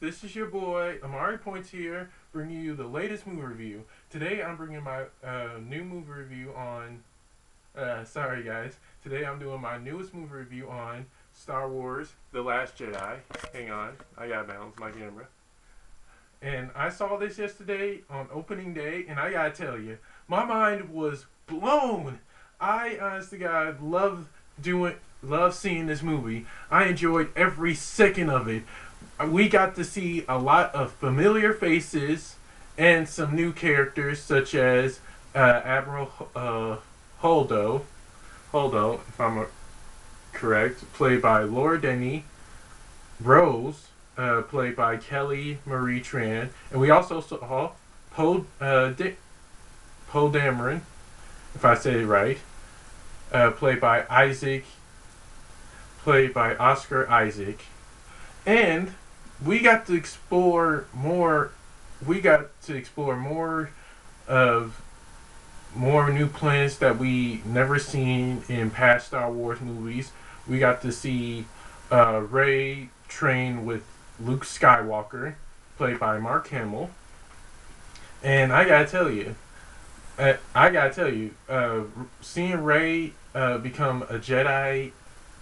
This is your boy Amari Points here, bringing you the latest movie review. Today I'm bringing my new movie review on. Sorry guys. Today I'm doing my newest movie review on Star Wars: The Last Jedi. Hang on, I gotta balance my camera. And I saw this yesterday on opening day, and I gotta tell you, my mind was blown. I honestly, God, love seeing this movie. I enjoyed every second of it. We got to see a lot of familiar faces and some new characters, such as Admiral Holdo, if I'm correct, played by Laura Denny, Rose, played by Kelly Marie Tran, and we also saw Poe Dameron, if I say it right, played by Oscar Isaac, and we got to explore more. We got to explore of more new planets that we never seen in past Star Wars movies. We got to see Rey train with Luke Skywalker, played by Mark Hamill. And seeing Rey become a Jedi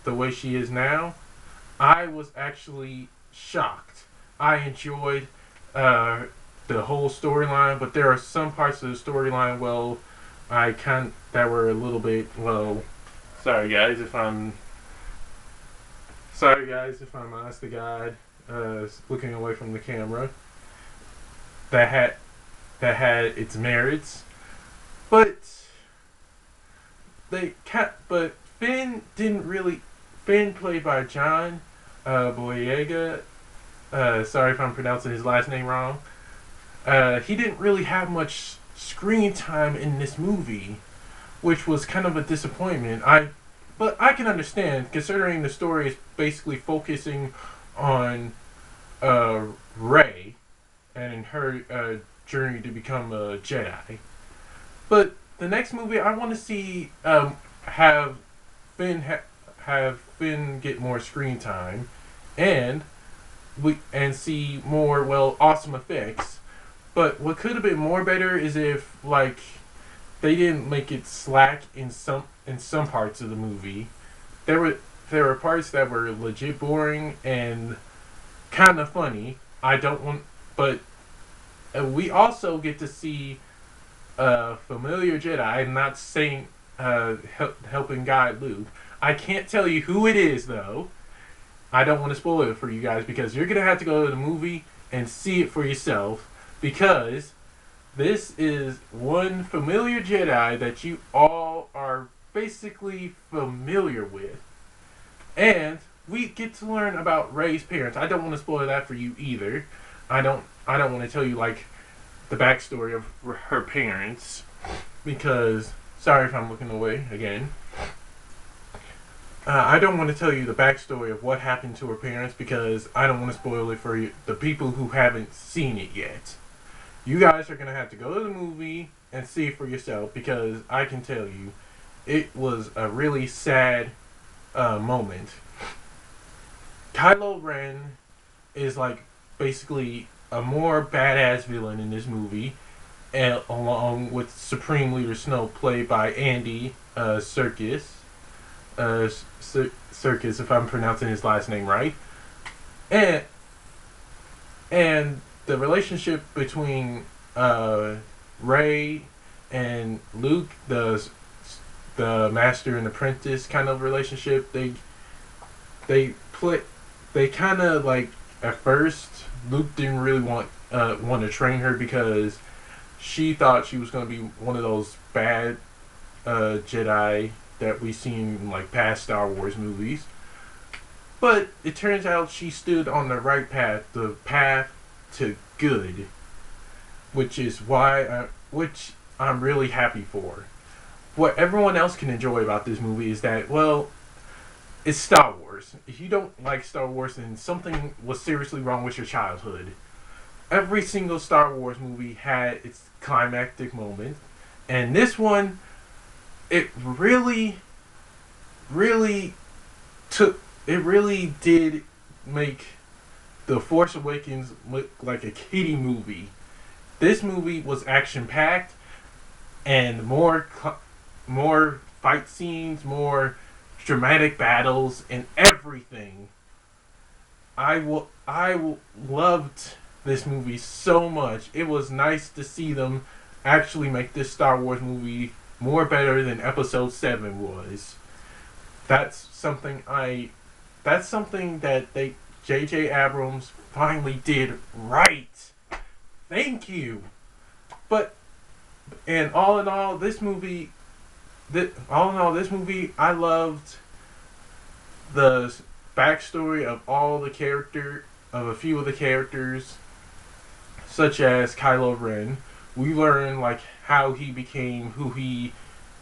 the way she is now, I was actually shocked. I enjoyed the whole storyline, but there are some parts of the storyline, that were a little bit, sorry guys if I'm honest to God, looking away from the camera, that had its merits, but but Finn, played by John Boyega. Sorry if I'm pronouncing his last name wrong. He didn't really have much screen time in this movie, which was kind of a disappointment. But I can understand, considering the story is basically focusing on Rey and her journey to become a Jedi. But the next movie, I want to see have have Finn get more screen time, and see more awesome effects. But what could have been more better is if they didn't make it slack in some parts of the movie. There were parts that were legit boring and kind of funny. I don't want, but we also get to see a familiar Jedi. I'm not saying helping guide Luke. I can't tell you who it is though. I don't want to spoil it for you guys because you're gonna have to go to the movie and see it for yourself, because this is one familiar Jedi that you all are basically familiar with. And we get to learn about Rey's parents. I don't want to spoil that for you either. I don't want to tell you the backstory of her parents, because sorry if I'm looking away again. I don't want to tell you the backstory of what happened to her parents because I don't want to spoil it for you, the people who haven't seen it yet. You guys are going to have to go to the movie and see it for yourself, because I can tell you it was a really sad moment. Kylo Ren is basically a more badass villain in this movie, and along with Supreme Leader Snow, played by Andy Serkis. Serkis, if I'm pronouncing his last name right, and the relationship between Rey and Luke, the master and apprentice kind of relationship, they kind of at first Luke didn't really want to train her because she thought she was going to be one of those bad Jedi that we seen in past Star Wars movies. But it turns out she stood on the right path, the path to good, which which I'm really happy for. What everyone else can enjoy about this movie is that, it's Star Wars. If you don't like Star Wars, then something was seriously wrong with your childhood. Every single Star Wars movie had its climactic moment, and this one, it really, really did make The Force Awakens looked like a kiddie movie. This movie was action packed and more fight scenes, more dramatic battles, and everything. Loved this movie so much. It was nice to see them actually make this Star Wars movie more better than Episode 7 was. That's something I. That's something that J.J. Abrams finally did right. Thank you. But and all in all, this movie, I loved the backstory of a few of the characters, such as Kylo Ren. We learn like how he became who he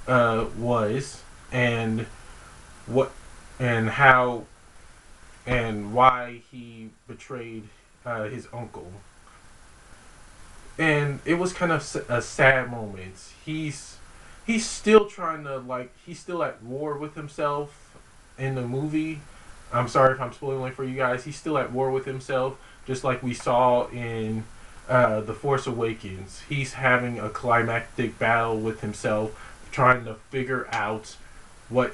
was, and what, and how, and why he betrayed his uncle. And it was kind of a sad moment. He's still trying to he's still at war with himself in the movie. I'm sorry if I'm spoiling for you guys. He's still at war with himself, just like we saw in The Force Awakens. He's having a climactic battle with himself, trying to figure out what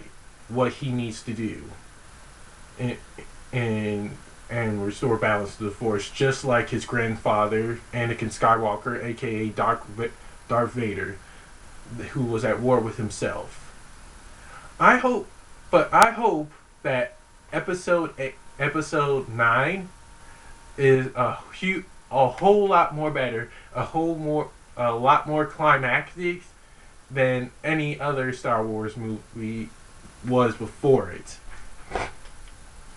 he needs to do, and and and restore balance to the Force, just like his grandfather, Anakin Skywalker, aka Darth Vader, who was at war with himself. I hope, I hope that episode 9 is a whole lot more better, a lot more climactic than any other Star Wars movie was before it.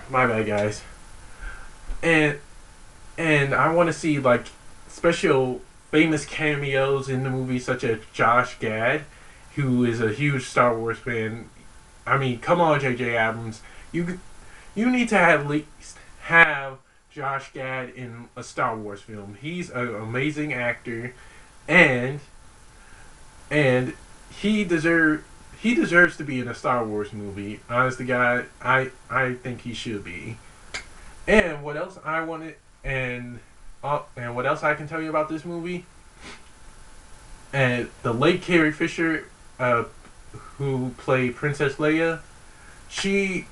My bad, guys. And I want to see like special famous cameos in the movie, such as Josh Gad, who is a huge Star Wars fan. I mean, come on, J.J. Abrams, you need to at least have Josh Gad in a Star Wars film. He's an amazing actor, and he deserves to be in a Star Wars movie. Honestly, God, I think he should be. And what else I wanted, and what else I can tell you about this movie? And the late Carrie Fisher, who played Princess Leia, she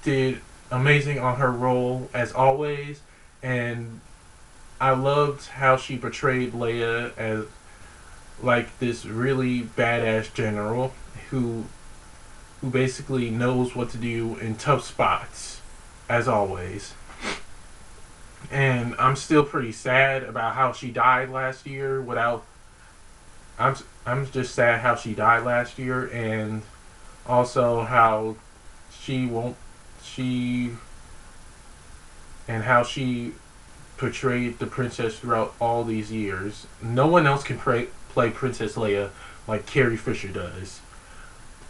did amazing on her role as always, and I loved how she portrayed Leia as like this really badass general who basically knows what to do in tough spots, as always. And I'm still pretty sad about how she died last year. I'm just sad how she died last year, and also how she won't she and how she portrayed the princess throughout all these years. No one else can play Princess Leia like Carrie Fisher does.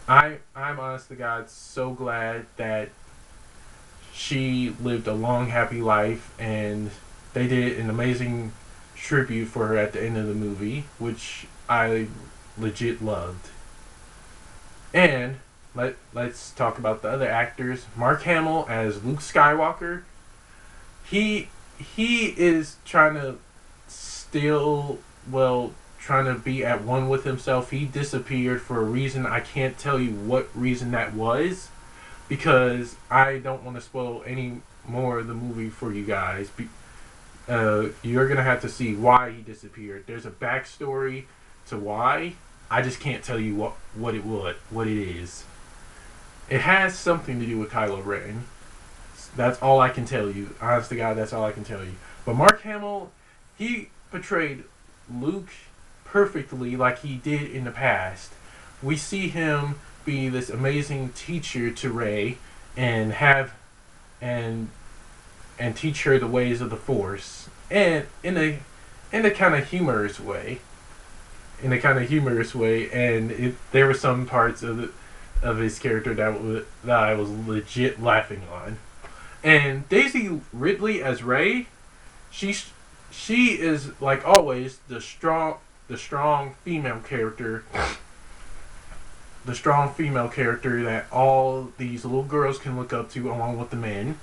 I'm honest to God so glad that she lived a long, happy life, and they did an amazing tribute for her at the end of the movie, which I legit loved. And let's talk about the other actors. Mark Hamill as Luke Skywalker. He is trying to trying to be at one with himself. He disappeared for a reason. I can't tell you what reason that was, because I don't want to spoil any more of the movie for you guys. You're gonna have to see why he disappeared. There's a backstory to why. I just can't tell you what it is. It has something to do with Kylo Ren. That's all I can tell you. Honest to God, that's all I can tell you. But Mark Hamill, he portrayed Luke perfectly like he did in the past. We see him be this amazing teacher to Rey and and teach her the ways of the Force, and in a kind of humorous way. And there were some parts of his character that I was legit laughing on. And Daisy Ridley as Rey, she is like always the strong female character. The strong female character that all these little girls can look up to along with the men.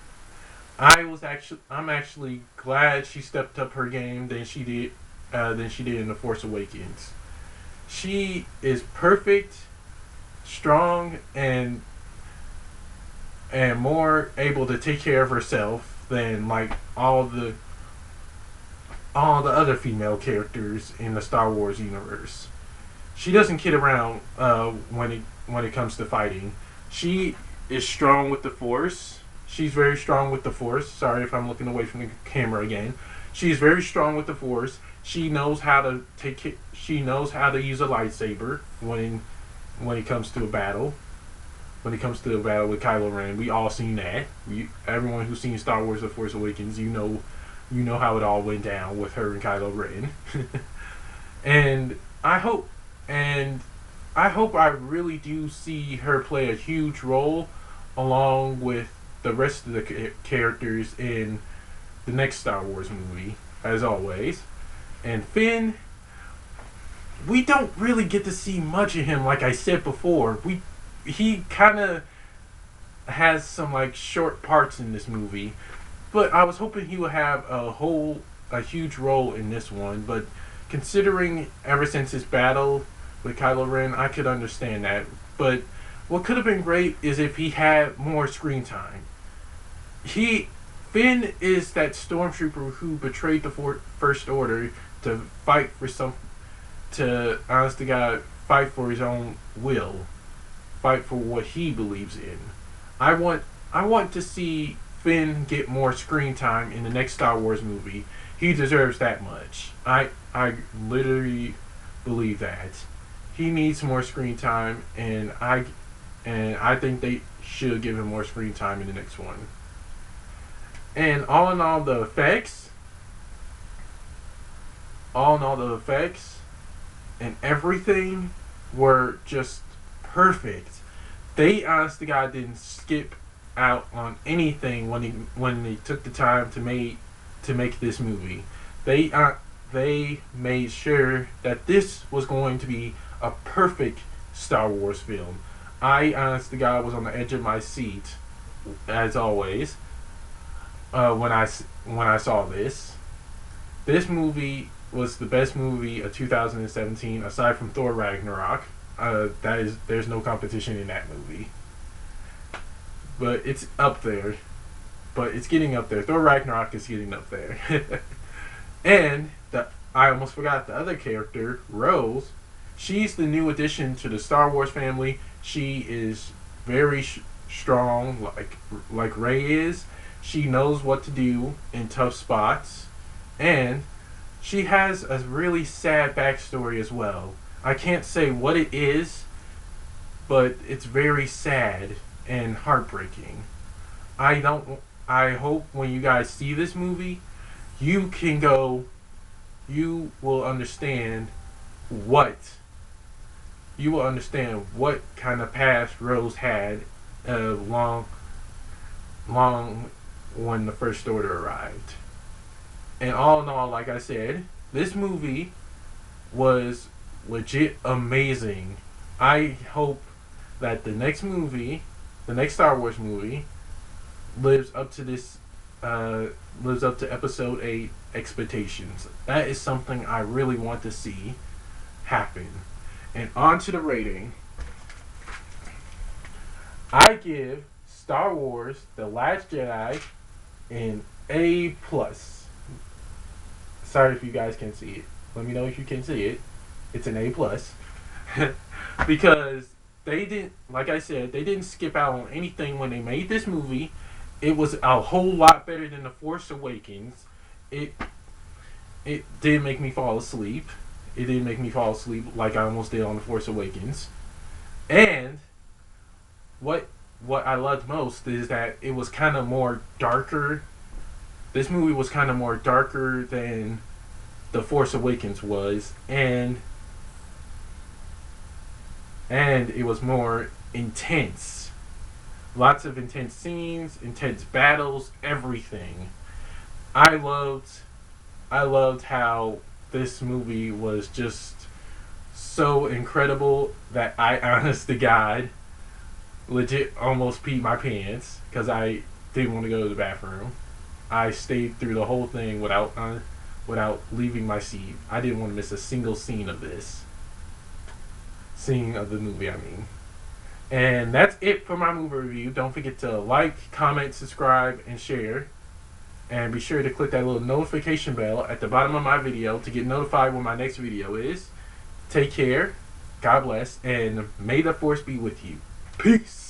I'm actually glad she stepped up her game than she did in The Force Awakens. She is perfect, strong, and more able to take care of herself than like all the other female characters in the Star Wars universe. She doesn't kid around when it comes to fighting. She is strong with the Force. She's very strong with the Force. Sorry if I'm looking away from the camera again. She's very strong with the Force. She knows how to she knows how to use a lightsaber when it comes to a battle. When it comes to a battle with Kylo Ren, we all seen that. Everyone who's seen Star Wars: The Force Awakens, you know how it all went down with her and Kylo Ren. and I hope and I hope I really do see her play a huge role along with the rest of the characters in the next Star Wars movie, as always. And Finn, we don't really get to see much of him. Like I said before, we he kind of has some like short parts in this movie, but I was hoping he would have a huge role in this one. But considering ever since his battle with Kylo Ren, I could understand that. But what could have been great is if he had more screen time. He Finn is that stormtrooper who betrayed the First Order to fight for some, to honest to God, fight for his own will, fight for what he believes in. I want I want to see Finn get more screen time in the next Star Wars movie. He deserves that much. I literally believe that. He needs more screen time, and I think they should give him more screen time in the next one. And all in all, the effects and everything were just perfect. They, honest to God, didn't skip out on anything when they took the time to make this movie. They made sure that this was going to be a perfect Star Wars film. I, honest to God, was on the edge of my seat, as always, when I saw this. This movie was the best movie of 2017, aside from Thor Ragnarok. There's no competition in that movie, but it's up there. But it's getting up there. Thor Ragnarok is getting up there. And I almost forgot the other character, Rose. She's the new addition to the Star Wars family. She is very strong, like Rey is. She knows what to do in tough spots, and she has a really sad backstory as well. I can't say what it is, but it's very sad and heartbreaking. I don't. I hope when you guys see this movie, you can go. You will understand what what kind of past Rose had long, long when the First Order arrived. And all in all, like I said, this movie was legit amazing. I hope that the next Star Wars movie, lives up to this, lives up to Episode 8 expectations. That is something I really want to see happen. And on to the rating. I give Star Wars: The Last Jedi an A plus. Sorry if you guys can see it. Let me know if you can see it. It's an A plus. Because they didn't, like I said, they didn't skip out on anything when they made this movie. It was a whole lot better than The Force Awakens. It did make me fall asleep. It did make me fall asleep like I almost did on The Force Awakens. And what I loved most is that it was kind of more darker. This movie was kind of more darker than The Force Awakens was, and it was more intense. Lots of intense scenes, intense battles, everything. I loved I loved how this movie was just so incredible that I, honest to God, legit almost peed my pants because I didn't want to go to the bathroom. I stayed through the whole thing without leaving my seat. I didn't want to miss a single scene of the movie. I mean, and that's it for my movie review. Don't forget to like, comment, subscribe, and share. And be sure to click that little notification bell at the bottom of my video to get notified when my next video is. Take care, God bless, and may the force be with you. Peace.